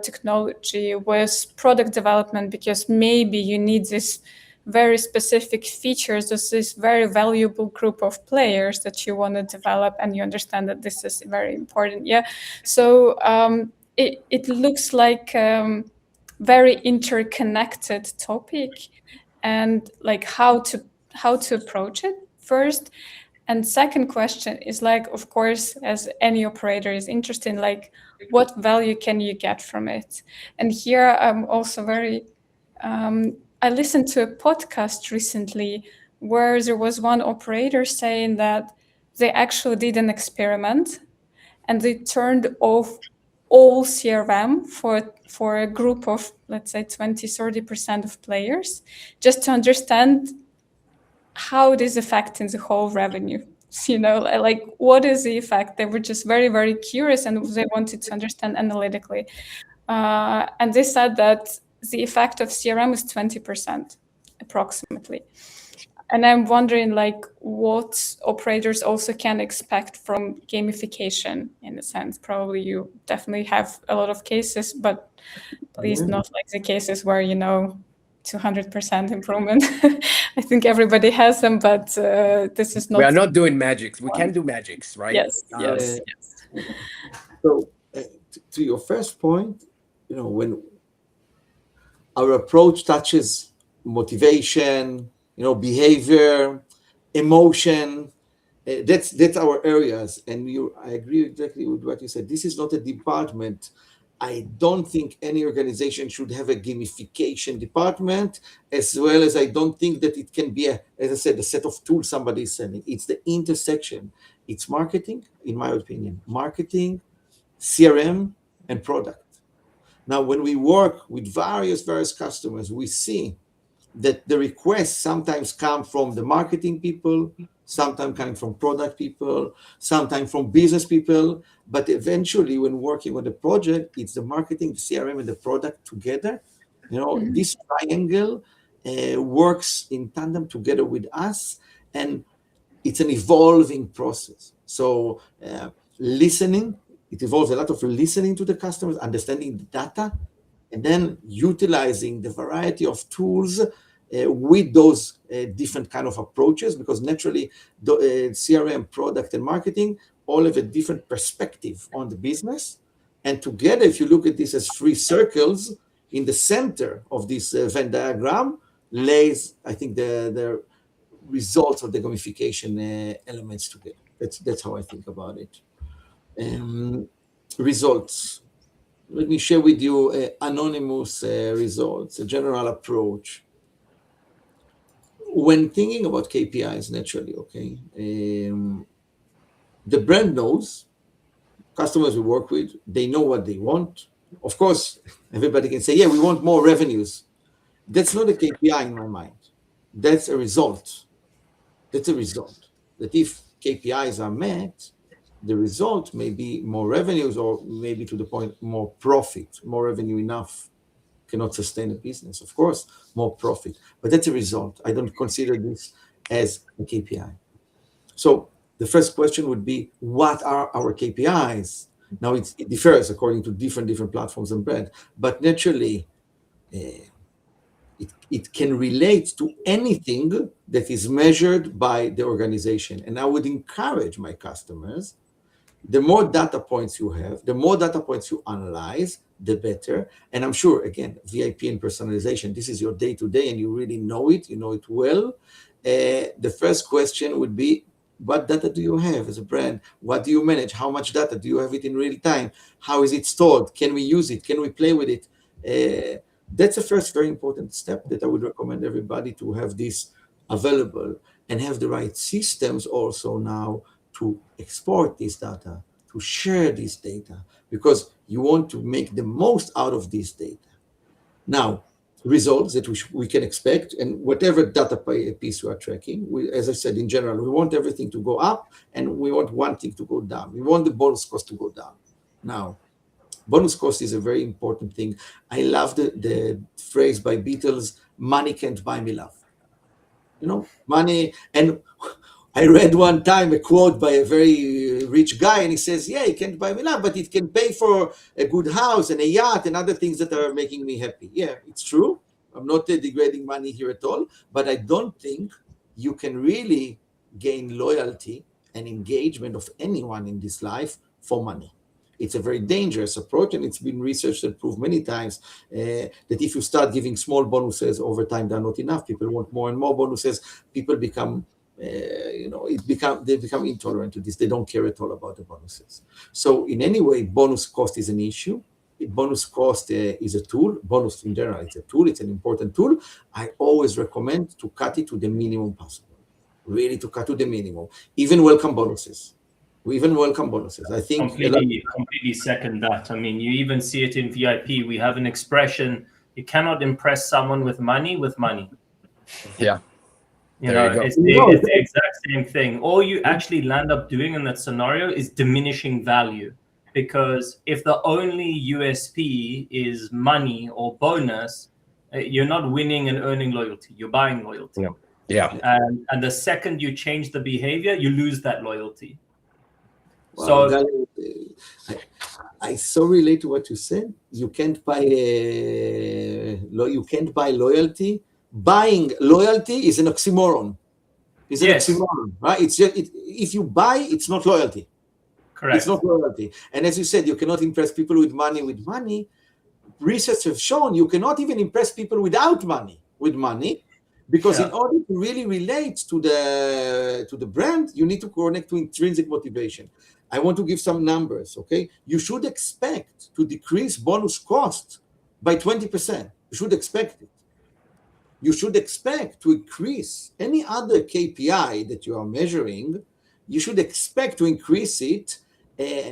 technology, with product development, because maybe you need this very specific features. There's this very valuable group of players that you want to develop, and you understand that this is very important. Yeah. So it looks like very interconnected topic, and like how to approach it first. And second question is like, of course, as any operator is interested in, like, what value can you get from it? And here I'm also very, I listened to a podcast recently where there was one operator saying that they actually did an experiment and they turned off all CRM for a group of, let's say, 20-30% of players, just to understand how it is affecting the whole revenue. Like, what is the effect? They were just very, very curious, and they wanted to understand analytically. And they said that the effect of CRM is 20% approximately. And I'm wondering, like, what operators also can expect from gamification, in a sense. Probably you definitely have a lot of cases, but please not like the cases where 200% improvement. I think everybody has them, but this is not. We are not doing magics. We can do magics, right? Yes. So to your first point, when our approach touches motivation, behavior, emotion, that's our areas. And I agree exactly with what you said. This is not a department. I don't think any organization should have a gamification department, as well as I don't think that it can be, as I said, a set of tools somebody is selling. It's the intersection. It's marketing, in my opinion, marketing, CRM, and product. Now, when we work with various customers, we see that the requests sometimes come from the marketing people, sometimes coming from product people, sometimes from business people. But eventually, when working on the project, it's the marketing, the CRM, and the product together. This triangle works in tandem together with us, and it's an evolving process. So listening, it involves a lot of listening to the customers, understanding the data, and then utilizing the variety of tools with those different kind of approaches, because naturally the CRM, product, and marketing all have a different perspective on the business. And together, if you look at this as three circles, in the center of this Venn diagram lays, I think, the results of the gamification elements together. That's how I think about it. Results. Let me share with you anonymous results, a general approach. When thinking about KPIs, naturally, okay, the brand knows, customers we work with, they know what they want. Of course, everybody can say, yeah, we want more revenues. That's not a KPI in my mind. That's a result. That if KPIs are met, the result may be more revenues, or maybe to the point, more profit. More revenue enough cannot sustain a business. Of course, more profit. But that's a result. I don't consider this as a KPI. So the first question would be, what are our KPIs? Now, it differs according to different platforms and brands. But naturally, it can relate to anything that is measured by the organization. And I would encourage my customers The more data points you have, the more data points you analyze, the better. And I'm sure, again, VIP and personalization, this is your day-to-day and you really know it, you know it well. The first question would be, what data do you have as a brand? What do you manage? How much data? Do you have it in real time? How is it stored? Can we use it? Can we play with it? That's the first very important step that I would recommend everybody to have this available and have the right systems also now to export this data, to share this data, because you want to make the most out of this data. Now, results that we can expect, and whatever data piece we are tracking, as I said, in general, we want everything to go up, and we want one thing to go down. We want the bonus cost to go down. Now, bonus cost is a very important thing. I love the phrase by Beatles, money can't buy me love. You know, money, and I read one time a quote by a very rich guy, and he says, yeah, it can't buy me love, but it can pay for a good house and a yacht and other things that are making me happy. Yeah, it's true. I'm not degrading money here at all, but I don't think you can really gain loyalty and engagement of anyone in this life for money. It's a very dangerous approach, and it's been researched and proved many times that if you start giving small bonuses over time, they're not enough. People want more and more bonuses. People become they become intolerant to this. They don't care at all about the bonuses. So in any way, bonus cost is an issue. Bonus cost is a tool. Bonus in general, it's a tool. It's an important tool. I always recommend to cut it to the minimum possible. Really to cut to the minimum. Even welcome bonuses. We even welcome bonuses. I think completely second that. I mean, you even see it in VIP. We have an expression: you cannot impress someone with money with money. Yeah. You know, it's the exact same thing. All you actually land up doing in that scenario is diminishing value, because if the only USP is money or bonus, you're not winning and earning loyalty. You're buying loyalty. Yeah. And the second you change the behavior, you lose that loyalty. Wow, so I so relate to what you said. You can't buy loyalty. Buying loyalty is an oxymoron. It's an oxymoron, right? It's just if you buy, it's not loyalty. Correct. It's not loyalty. And as you said, you cannot impress people with money with money. Research has shown you cannot even impress people without money with money, because in order to really relate to the brand, you need to connect to intrinsic motivation. I want to give some numbers, okay? You should expect to decrease bonus cost by 20%. You should expect it. You should expect to increase any other KPI that you are measuring. You should expect to increase it.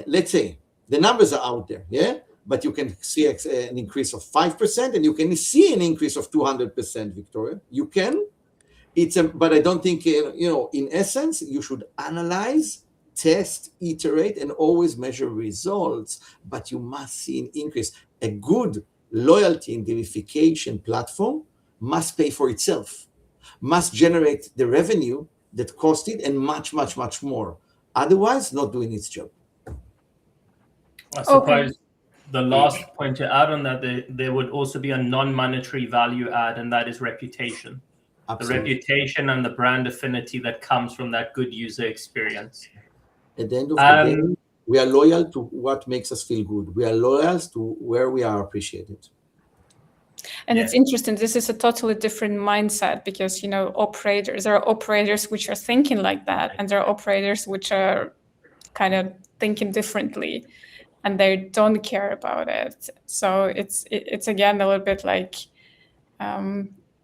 Let's say the numbers are out there, yeah? But you can see an increase of 5%, and you can see an increase of 200%, Victoria. You can. But I don't think, in essence, you should analyze, test, iterate, and always measure results. But you must see an increase. A good loyalty and gamification platform must pay for itself, must generate the revenue that cost it, and much, much, much more. Otherwise, not doing its job. I suppose the last point to add on that, there would also be a non-monetary value add, and that is reputation. Absolutely. The reputation and the brand affinity that comes from that good user experience. At the end of the day, we are loyal to what makes us feel good. We are loyal to where we are appreciated. And it's interesting. This is a totally different mindset, because, there are operators which are thinking like that, and there are operators which are kind of thinking differently, and they don't care about it. So it's again a little bit like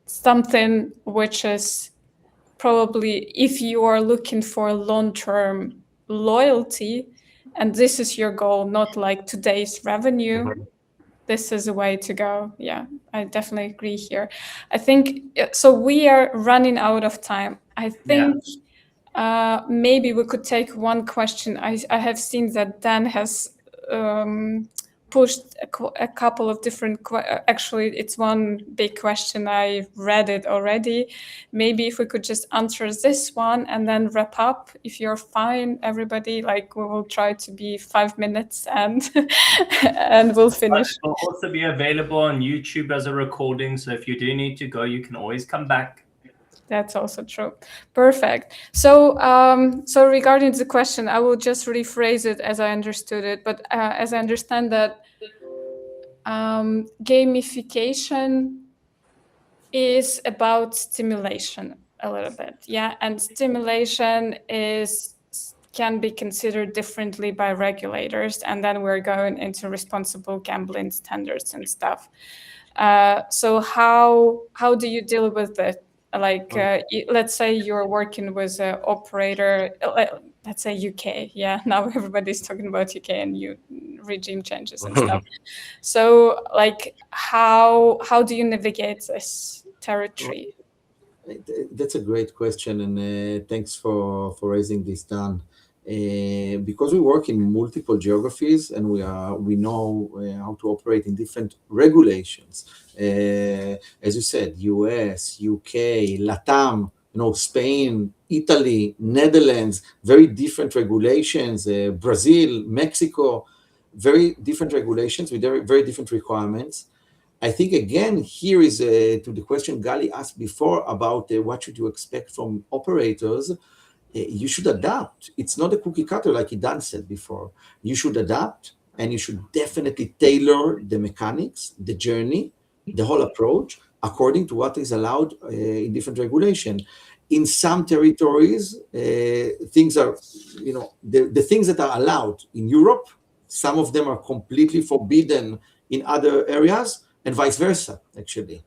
something which is probably, if you are looking for long-term loyalty, and this is your goal, not like today's revenue, this is a way to go. Yeah, I definitely agree here. I think, so we are running out of time. I think maybe we could take one question. I have seen that Dan has pushed a couple of different, actually it's one big question. I read it already. Maybe if we could just answer this one and then wrap up, if you're fine, everybody, like we will try to be 5 minutes and and we'll finish. It will also be available on YouTube as a recording. So if you do need to go, you can always come back. That's also true. Perfect. So, so regarding the question, I will just rephrase it as I understood it. But as I understand that, gamification is about stimulation a little bit, yeah, and stimulation can be considered differently by regulators, and then we're going into responsible gambling standards and stuff. So how do you deal with it? Like, let's say you're working with an operator, let's say UK. Yeah, now everybody's talking about UK and new regime changes and stuff. So, like, how do you navigate this territory? That's a great question, and thanks for raising this, Dan. Because we work in multiple geographies and we know how to operate in different regulations. As you said, US, UK, Latam, Spain, Italy, Netherlands, very different regulations. Brazil, Mexico, very different regulations with very, very different requirements. I think, again, here is to the question Gali asked before about what should you expect from operators. You should adapt. It's not a cookie cutter like Idan said before. You should adapt, and you should definitely tailor the mechanics, the journey, the whole approach according to what is allowed in different regulation. In some territories, things are, the things that are allowed in Europe, some of them are completely forbidden in other areas, and vice versa, actually.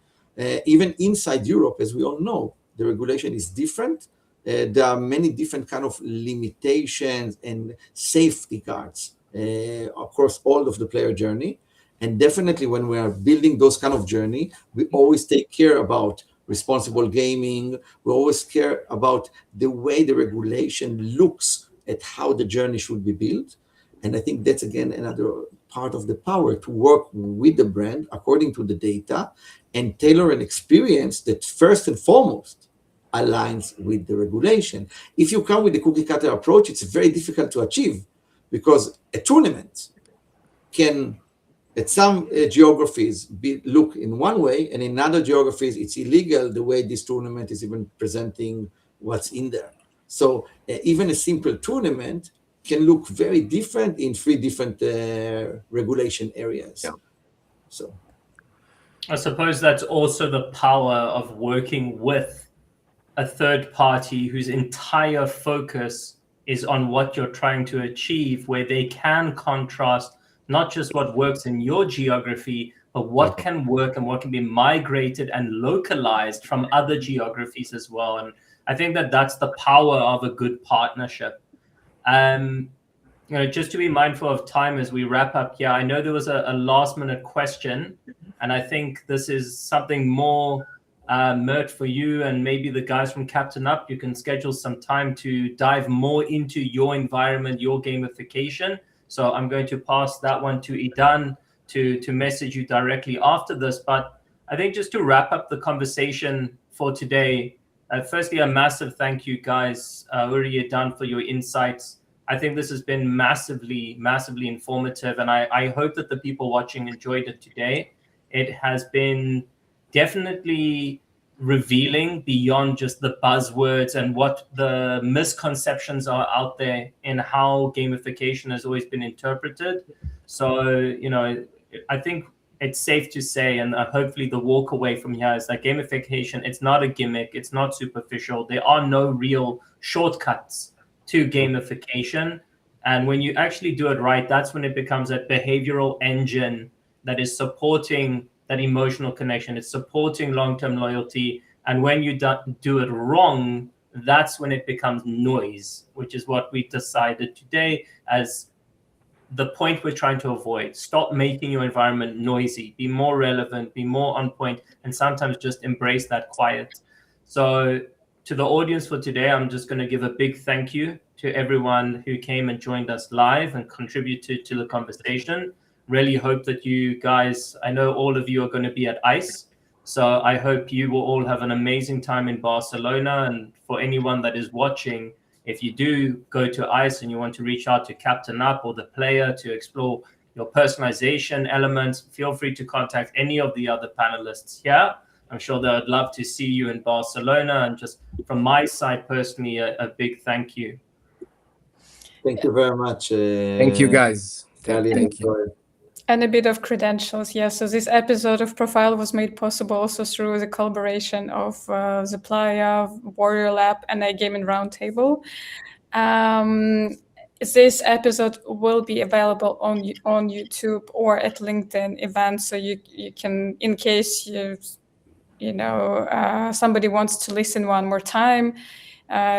Even inside Europe, as we all know, the regulation is different. There are many different kind of limitations and safety guards across all of the player journey. And definitely when we are building those kind of journey, we always take care about responsible gaming. We always care about the way the regulation looks at how the journey should be built. And I think that's, again, another part of the power to work with the brand according to the data and tailor an experience that first and foremost aligns with the regulation. If you come with the cookie cutter approach, it's very difficult to achieve because a tournament can, at some geographies, look in one way, and in other geographies, it's illegal the way this tournament is even presenting what's in there. So even a simple tournament can look very different in 3 different regulation areas. Yeah. So I suppose that's also the power of working with a third party whose entire focus is on what you're trying to achieve, where they can contrast not just what works in your geography, but what can work and what can be migrated and localized from other geographies as well. And I think that that's the power of a good partnership. Just to be mindful of time as we wrap up here, I know there was a last minute question, and I think this is something more Mert for you and maybe the guys from Captain Up. You can schedule some time to dive more into your environment, your gamification. So I'm going to pass that one to Idan to message you directly after this. But I think just to wrap up the conversation for today, firstly, a massive thank you, guys, Uri, Idan, for your insights. I think this has been massively, massively informative, and I hope that the people watching enjoyed it today. It has been definitely revealing beyond just the buzzwords and what the misconceptions are out there in how gamification has always been interpreted. So, I think it's safe to say, and hopefully the walk away from here is that gamification, it's not a gimmick, it's not superficial. There are no real shortcuts to gamification. And when you actually do it right, that's when it becomes a behavioral engine that is supporting that emotional connection. It's supporting long-term loyalty. And when you do it wrong, that's when it becomes noise, which is what we decided today as the point we're trying to avoid. Stop making your environment noisy, be more relevant, be more on point, and sometimes just embrace that quiet. So to the audience for today, I'm just going to give a big thank you to everyone who came and joined us live and contributed to the conversation. Really hope that you guys, I know all of you are going to be at ICE, so I hope you will all have an amazing time in Barcelona. And for anyone that is watching, if you do go to ICE and you want to reach out to Captain Up or the player to explore your personalization elements, feel free to contact any of the other panelists here. I'm sure that I'd love to see you in Barcelona. And just from my side personally, a big thank you. Thank you very much. Thank you, guys. Thank you. And a bit of credentials, yeah. So this episode of Profile was made possible also through the collaboration of the Playa, Warrior Lab, and a Gaming Roundtable. This episode will be available on YouTube or at LinkedIn events, so you can, in case somebody wants to listen one more time,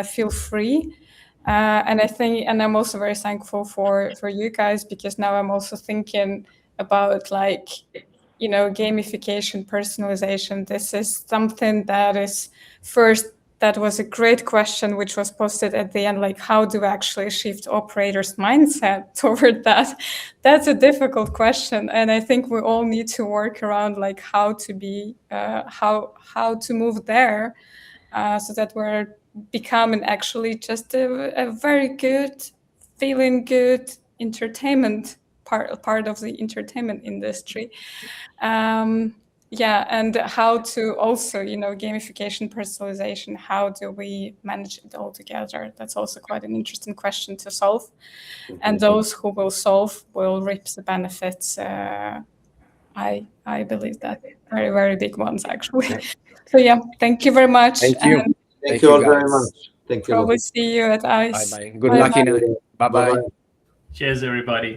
feel free. And I'm also very thankful for you guys, because now I'm also thinking about gamification, personalization. This is something that is that was a great question, which was posted at the end, like how do we actually shift operators' mindset toward that? That's a difficult question. And I think we all need to work around like how to be, how to move there, so that we're becoming actually just a very good, feeling good entertainment part of the entertainment industry. And how to also, gamification, personalization, how do we manage it all together? That's also quite an interesting question to solve. And those who will solve will reap the benefits. I believe that very, very big ones, actually. So yeah, thank you very much. Thank you. Thank you all very much. Thank you. Probably see you at ICE. Bye-bye. Good luck in ICE. Bye-bye. Cheers, everybody.